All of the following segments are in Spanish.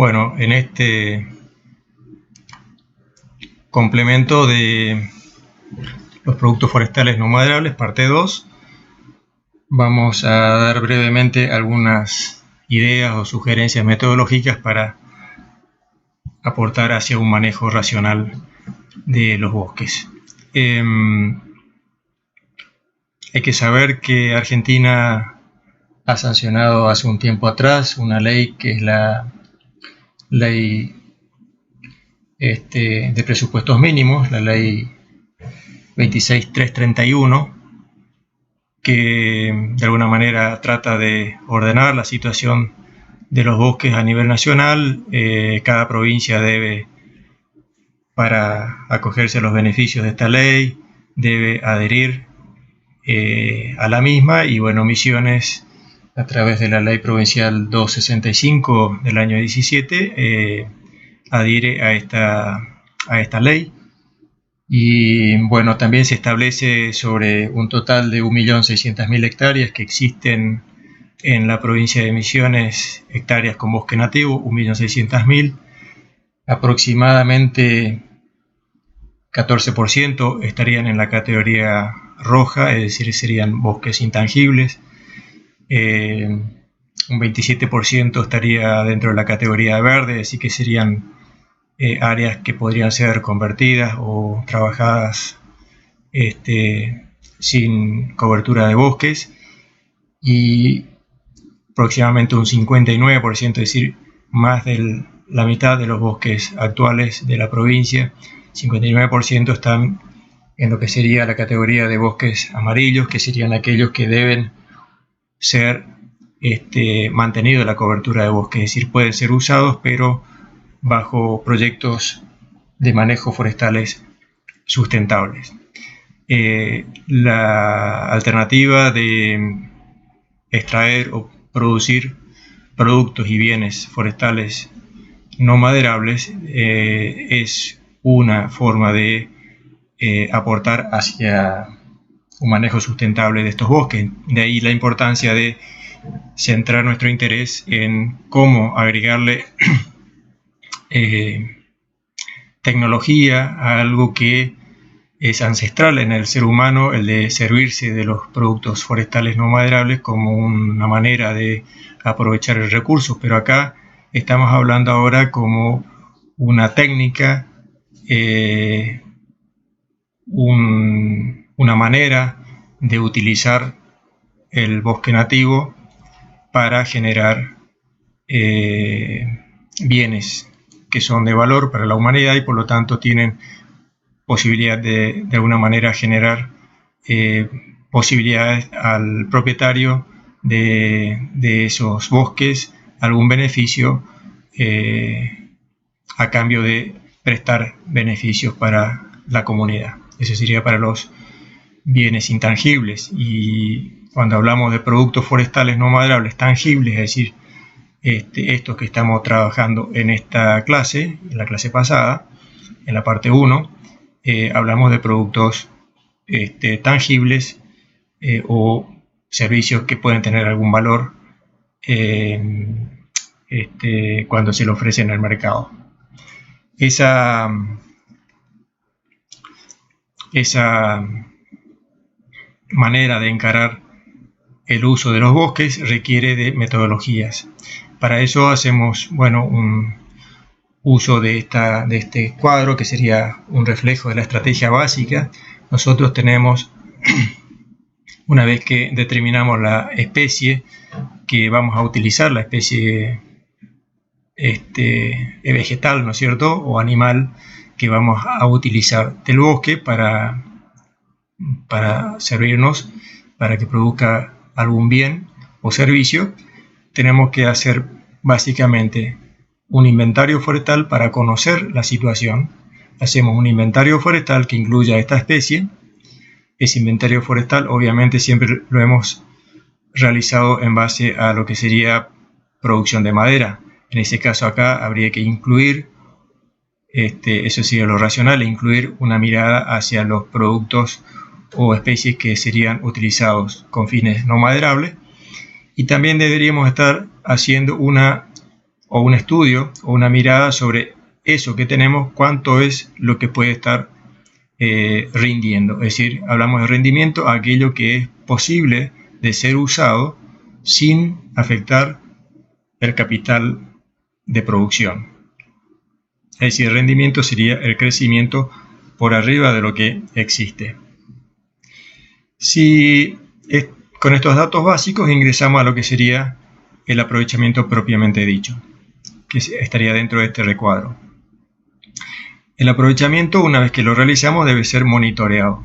Bueno, en este complemento de los productos forestales no maderables, parte 2, vamos a dar brevemente algunas ideas o sugerencias metodológicas para aportar hacia un manejo racional de los bosques. Hay que saber que Argentina ha sancionado hace un tiempo atrás una ley que es la ley de presupuestos mínimos, la ley 26331, que de alguna manera trata de ordenar la situación de los bosques a nivel nacional. Cada provincia debe, para acogerse a los beneficios de esta ley, debe adherir a la misma, y bueno, Misiones, a través de la ley provincial 265 del año 17, adhiere a esta ley. Y bueno, también se establece sobre un total de 1.600.000 hectáreas que existen en la provincia de Misiones, hectáreas con bosque nativo, 1.600.000. Aproximadamente 14% estarían en la categoría roja, es decir, serían bosques intangibles. Un 27% estaría dentro de la categoría verde, así que serían áreas que podrían ser convertidas o trabajadas sin cobertura de bosques, y aproximadamente un 59%, es decir, más de la mitad de los bosques actuales de la provincia, 59% están en lo que sería la categoría de bosques amarillos, que serían aquellos que deben ser mantenidos la cobertura de bosques, es decir, pueden ser usados, pero bajo proyectos de manejo forestales sustentables. La alternativa de extraer o producir productos y bienes forestales no maderables es una forma de aportar hacia un manejo sustentable de estos bosques. De ahí la importancia de centrar nuestro interés en cómo agregarle tecnología a algo que es ancestral en el ser humano, el de servirse de los productos forestales no maderables como una manera de aprovechar el recurso. Pero acá estamos hablando ahora como una técnica, una manera de utilizar el bosque nativo para generar bienes que son de valor para la humanidad, y por lo tanto tienen posibilidad de alguna manera generar posibilidades al propietario de esos bosques, algún beneficio a cambio de prestar beneficios para la comunidad. Eso sería para los bienes intangibles. Y cuando hablamos de productos forestales no maderables tangibles, es decir, estos que estamos trabajando en esta clase, en la clase pasada, en la parte 1, hablamos de productos tangibles o servicios que pueden tener algún valor cuando se lo ofrecen en el mercado. Esa manera de encarar el uso de los bosques requiere de metodologías. Para eso hacemos un uso de este cuadro, que sería un reflejo de la estrategia básica. Nosotros tenemos, una vez que determinamos la especie que vamos a utilizar, la especie vegetal, ¿no es cierto?, o animal que vamos a utilizar del bosque para servirnos, para que produzca algún bien o servicio, tenemos que hacer básicamente un inventario forestal para conocer la situación. Hacemos un inventario forestal que incluya esta especie. Ese inventario forestal obviamente siempre lo hemos realizado en base a lo que sería producción de madera. En ese caso acá habría que incluir, eso sería lo racional, incluir una mirada hacia los productos o especies que serían utilizados con fines no maderables. Y también deberíamos estar haciendo una o un estudio o una mirada sobre eso que tenemos, cuánto es lo que puede estar rindiendo. Es decir, hablamos de rendimiento, aquello que es posible de ser usado sin afectar el capital de producción. Es decir, el rendimiento sería el crecimiento por arriba de lo que existe. Si con estos datos básicos ingresamos a lo que sería el aprovechamiento propiamente dicho, que estaría dentro de este recuadro. El aprovechamiento, una vez que lo realizamos, debe ser monitoreado.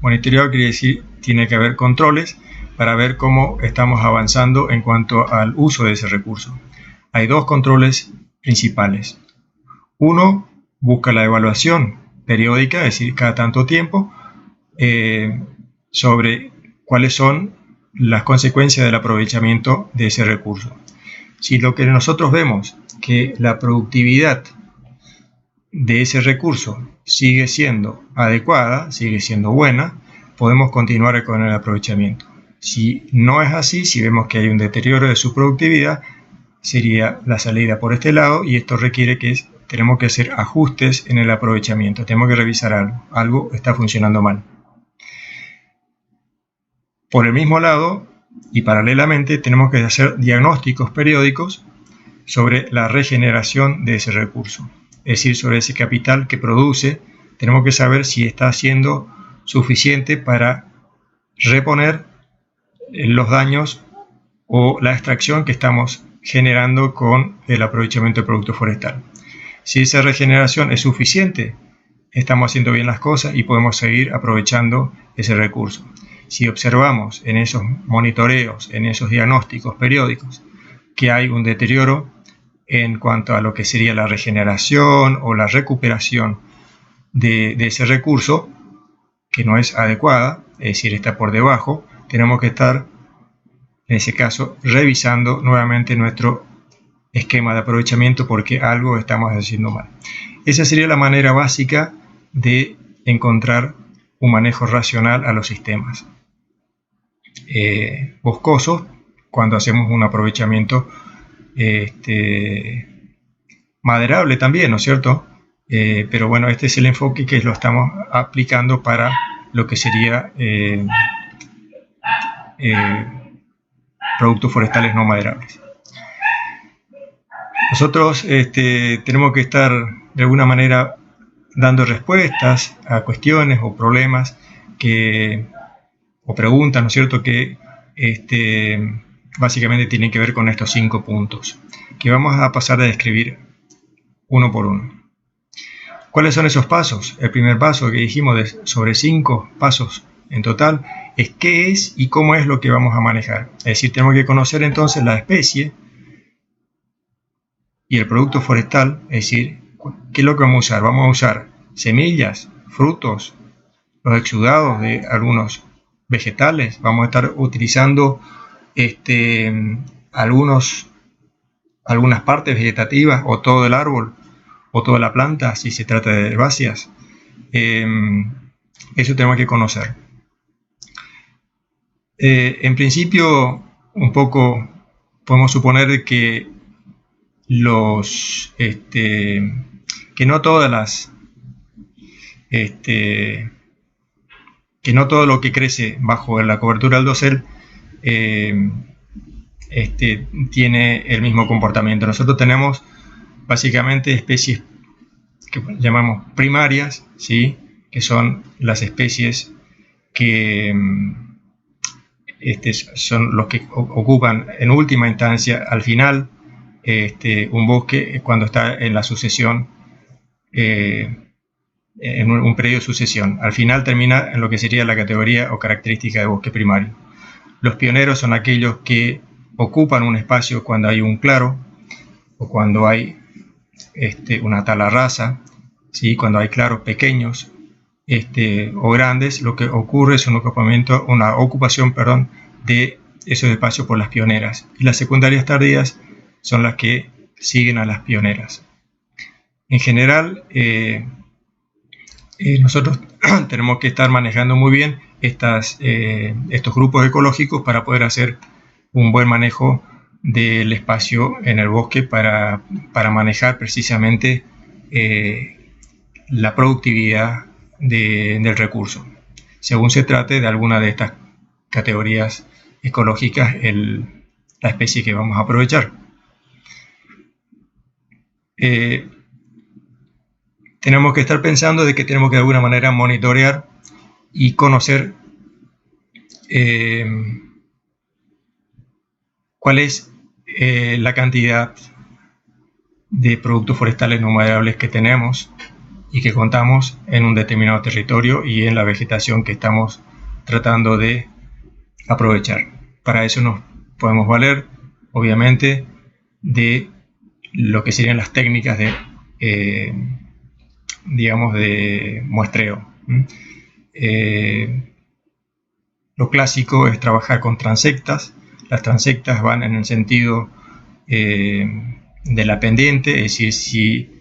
Monitoreado quiere decir, tiene que haber controles para ver cómo estamos avanzando en cuanto al uso de ese recurso. Hay dos controles principales. Uno, busca la evaluación periódica, es decir, cada tanto tiempo, sobre cuáles son las consecuencias del aprovechamiento de ese recurso. Si lo que nosotros vemos que la productividad de ese recurso sigue siendo adecuada, sigue siendo buena, podemos continuar con el aprovechamiento. Si no es así, si vemos que hay un deterioro de su productividad, sería la salida por este lado, y esto requiere que tenemos que hacer ajustes en el aprovechamiento, tenemos que revisar algo está funcionando mal. Por el mismo lado y paralelamente tenemos que hacer diagnósticos periódicos sobre la regeneración de ese recurso, es decir, sobre ese capital que produce. Tenemos que saber si está siendo suficiente para reponer los daños o la extracción que estamos generando con el aprovechamiento del producto forestal. Si esa regeneración es suficiente, estamos haciendo bien las cosas y podemos seguir aprovechando ese recurso. Si observamos en esos monitoreos, en esos diagnósticos periódicos, que hay un deterioro en cuanto a lo que sería la regeneración o la recuperación de ese recurso, que no es adecuada, es decir, está por debajo, tenemos que estar, en ese caso, revisando nuevamente nuestro esquema de aprovechamiento porque algo estamos haciendo mal. Esa sería la manera básica de encontrar un manejo racional a los sistemas boscosos cuando hacemos un aprovechamiento maderable también, ¿no es cierto? Pero bueno, este es el enfoque que lo estamos aplicando para lo que sería productos forestales no maderables. Nosotros tenemos que estar de alguna manera dando respuestas a cuestiones o problemas o preguntas, ¿no es cierto?, que básicamente tienen que ver con estos 5 puntos, que vamos a pasar a describir uno por uno. ¿Cuáles son esos pasos? El primer paso que dijimos sobre 5 pasos en total es qué es y cómo es lo que vamos a manejar. Es decir, tenemos que conocer entonces la especie y el producto forestal, es decir, ¿qué es lo que vamos a usar? Vamos a usar semillas, frutos, los exudados de algunos vegetales, vamos a estar utilizando algunas partes vegetativas o todo el árbol o toda la planta si se trata de herbáceas. Eso tenemos que conocer. En principio, un poco podemos suponer que que no todo lo que crece bajo la cobertura del dosel tiene el mismo comportamiento. Nosotros tenemos básicamente especies que llamamos primarias, ¿sí?, que son las especies que son los que ocupan en última instancia, al final, un bosque cuando está en la sucesión, en un periodo de sucesión. Al final termina en lo que sería la categoría o característica de bosque primario. Los pioneros son aquellos que ocupan un espacio cuando hay un claro o cuando hay una tala rasa, ¿sí?, cuando hay claros pequeños o grandes. Lo que ocurre es una ocupación de esos espacios por las pioneras, y las secundarias tardías son las que siguen a las pioneras. En general, nosotros tenemos que estar manejando muy bien estos grupos ecológicos para poder hacer un buen manejo del espacio en el bosque para manejar precisamente la productividad del recurso, según se trate de alguna de estas categorías ecológicas, la especie que vamos a aprovechar. Tenemos que estar pensando de que tenemos que de alguna manera monitorear y conocer cuál es la cantidad de productos forestales no maderables que tenemos y que contamos en un determinado territorio y en la vegetación que estamos tratando de aprovechar. Para eso nos podemos valer, obviamente, de lo que serían las técnicas de muestreo. Lo clásico es trabajar con transectas. Las transectas van en el sentido de la pendiente, es decir,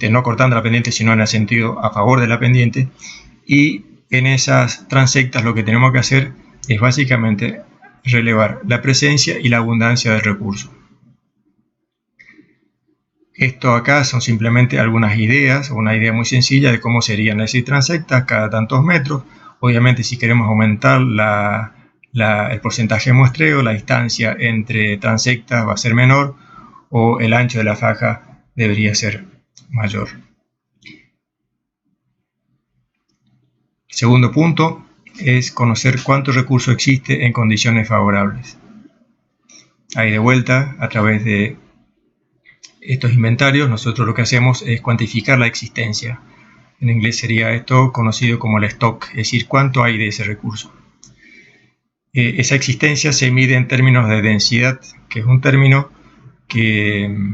no cortando la pendiente, sino en el sentido a favor de la pendiente. Y en esas transectas lo que tenemos que hacer es básicamente relevar la presencia y la abundancia del recurso. Esto acá son simplemente algunas ideas, una idea muy sencilla de cómo serían esas transectas cada tantos metros. Obviamente, si queremos aumentar el porcentaje de muestreo, la distancia entre transectas va a ser menor o el ancho de la faja debería ser mayor. Segundo punto es conocer cuánto recurso existe en condiciones favorables. Ahí de vuelta, a través de estos inventarios, nosotros lo que hacemos es cuantificar la existencia. En inglés sería esto conocido como el stock, es decir, cuánto hay de ese recurso. Esa existencia se mide en términos de densidad, que es un término que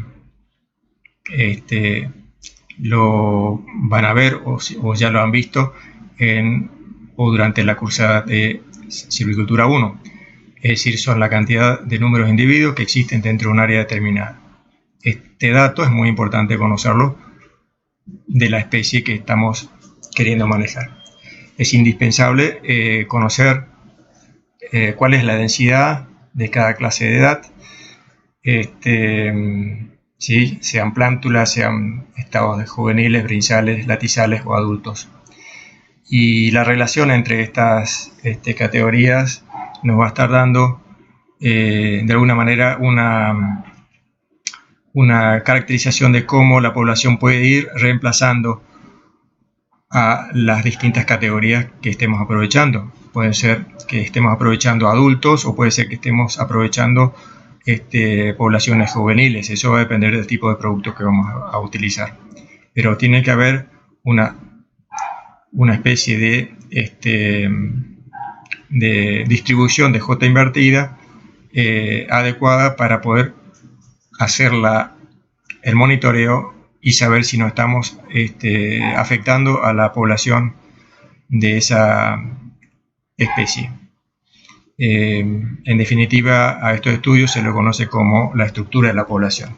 lo van a ver o ya lo han visto durante la cursada de Silvicultura 1. Es decir, son la cantidad de números de individuos que existen dentro de un área determinada. Este dato es muy importante conocerlo de la especie que estamos queriendo manejar. Es indispensable conocer cuál es la densidad de cada clase de edad, ¿sí? Sean plántulas, sean estados de juveniles, brinzales, latizales o adultos. Y la relación entre estas categorías nos va a estar dando de alguna manera una caracterización de cómo la población puede ir reemplazando a las distintas categorías que estemos aprovechando. Puede ser que estemos aprovechando adultos o puede ser que estemos aprovechando poblaciones juveniles. Eso va a depender del tipo de producto que vamos a utilizar. Pero tiene que haber una especie de distribución de J invertida adecuada para poder hacer el monitoreo y saber si no estamos afectando a la población de esa especie. En definitiva, a estos estudios se lo conoce como la estructura de la población.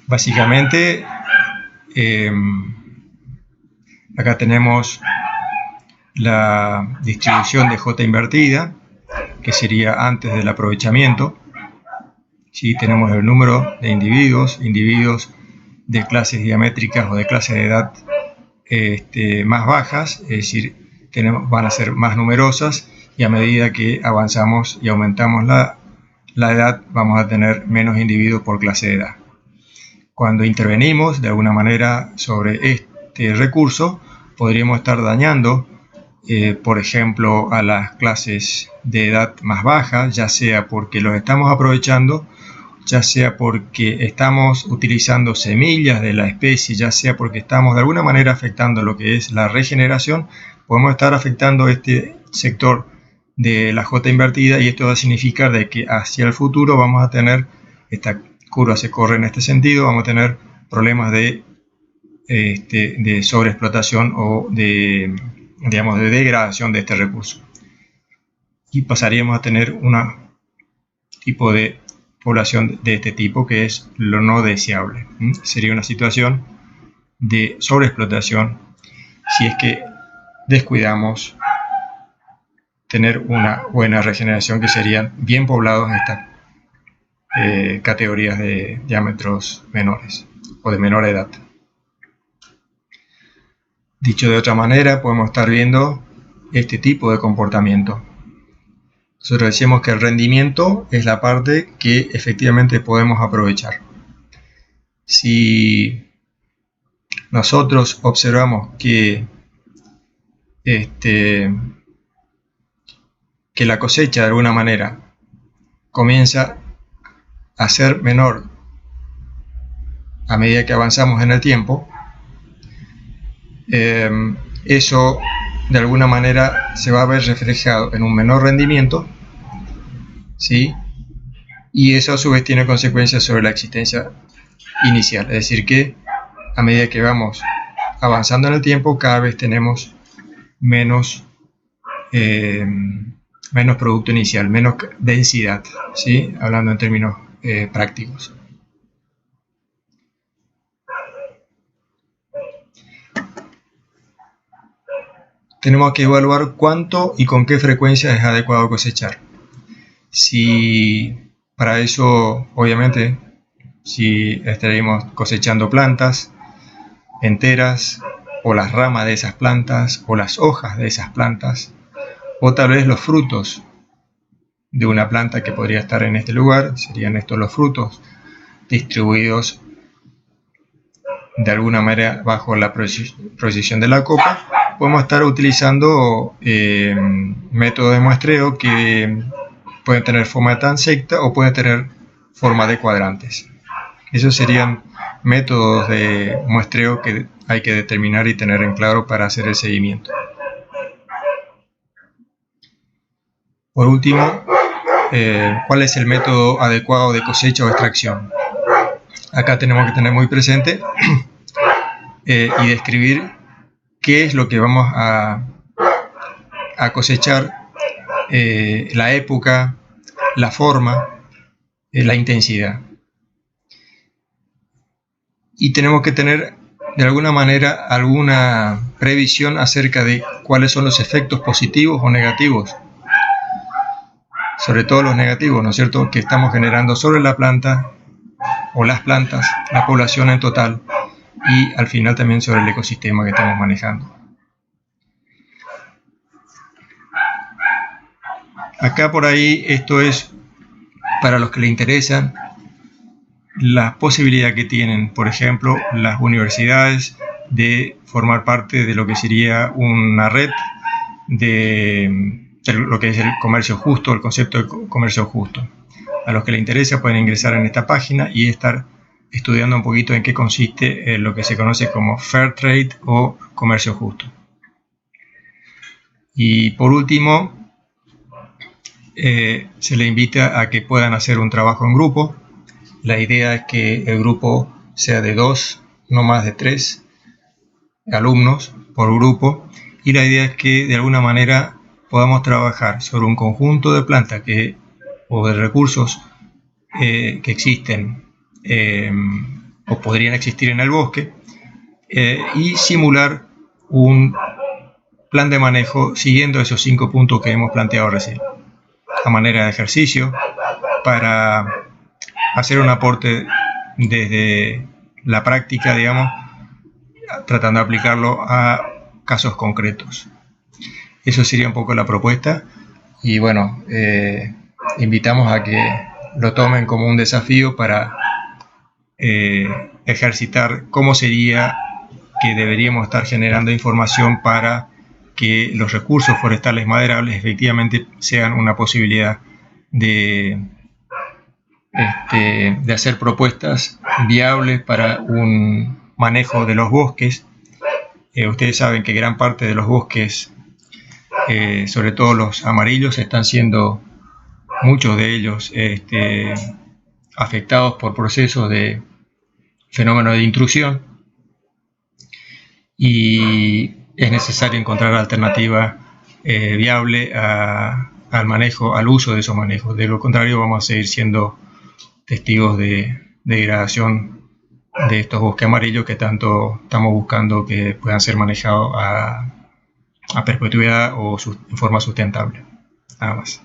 Básicamente, acá tenemos la distribución de J invertida, que sería antes del aprovechamiento. ¿Sí? Tenemos el número de individuos de clases diamétricas o de clases de edad más bajas, es decir, van a ser más numerosas, y a medida que avanzamos y aumentamos la edad, vamos a tener menos individuos por clase de edad. Cuando intervenimos de alguna manera sobre este recurso, podríamos estar dañando, por ejemplo, a las clases de edad más bajas, ya sea porque los estamos aprovechando, ya sea porque estamos utilizando semillas de la especie, ya sea porque estamos de alguna manera afectando lo que es la regeneración. Podemos estar afectando este sector de la J invertida, y esto va a significar de que hacia el futuro vamos a tener, esta curva se corre en este sentido, vamos a tener problemas de sobreexplotación o de degradación de este recurso. Y pasaríamos a tener un tipo de población de este tipo, que es lo no deseable. Sería una situación de sobreexplotación si es que descuidamos tener una buena regeneración, que serían bien poblados estas categorías de diámetros menores o de menor edad. Dicho de otra manera, podemos estar viendo este tipo de comportamiento. Nosotros decimos que el rendimiento es la parte que efectivamente podemos aprovechar. Si nosotros observamos que la cosecha de alguna manera comienza a ser menor a medida que avanzamos en el tiempo, eso de alguna manera se va a ver reflejado en un menor rendimiento, ¿sí? Y eso a su vez tiene consecuencias sobre la existencia inicial, es decir que a medida que vamos avanzando en el tiempo, cada vez tenemos menos producto inicial, menos densidad, ¿sí? Hablando en términos prácticos. Tenemos que evaluar cuánto y con qué frecuencia es adecuado cosechar. Si para eso, obviamente, si estaremos cosechando plantas enteras, o las ramas de esas plantas, o las hojas de esas plantas, o tal vez los frutos de una planta que podría estar en este lugar, serían estos los frutos distribuidos de alguna manera bajo la precisión de la copa. Podemos estar utilizando métodos de muestreo que pueden tener forma de transecta o pueden tener forma de cuadrantes. Esos serían métodos de muestreo que hay que determinar y tener en claro para hacer el seguimiento. Por último, ¿cuál es el método adecuado de cosecha o extracción? Acá tenemos que tener muy presente y describir qué es lo que vamos a cosechar, la época, la forma, la intensidad. Y tenemos que tener de alguna manera alguna previsión acerca de cuáles son los efectos positivos o negativos, sobre todo los negativos, ¿no es cierto?, que estamos generando sobre la planta o las plantas, la población en total, y al final también sobre el ecosistema que estamos manejando. Acá por ahí esto es para los que les interesan la posibilidad que tienen, por ejemplo, las universidades de formar parte de lo que sería una red de lo que es el comercio justo, el concepto de comercio justo. A los que les interesa pueden ingresar en esta página y estar estudiando un poquito en qué consiste lo que se conoce como Fair Trade o comercio justo. Y por último, se les invita a que puedan hacer un trabajo en grupo. La idea es que el grupo sea de 2, no más de 3 alumnos por grupo, y la idea es que de alguna manera podamos trabajar sobre un conjunto de plantas o de recursos que existen o podrían existir en el bosque, y simular un plan de manejo siguiendo esos 5 puntos que hemos planteado recién, a manera de ejercicio, para hacer un aporte desde la práctica, digamos, tratando de aplicarlo a casos concretos. Eso sería un poco la propuesta, y bueno, invitamos a que lo tomen como un desafío para ejercitar cómo sería que deberíamos estar generando información para que los recursos forestales maderables efectivamente sean una posibilidad de hacer propuestas viables para un manejo de los bosques. Ustedes saben que gran parte de los bosques, sobre todo los amarillos, están siendo muchos de ellos afectados por procesos de fenómenos de intrusión, y es necesario encontrar alternativas viables al manejo, al uso de esos manejos. De lo contrario, vamos a seguir siendo testigos de degradación de estos bosques amarillos que tanto estamos buscando que puedan ser manejados a perpetuidad o en forma sustentable. nada más.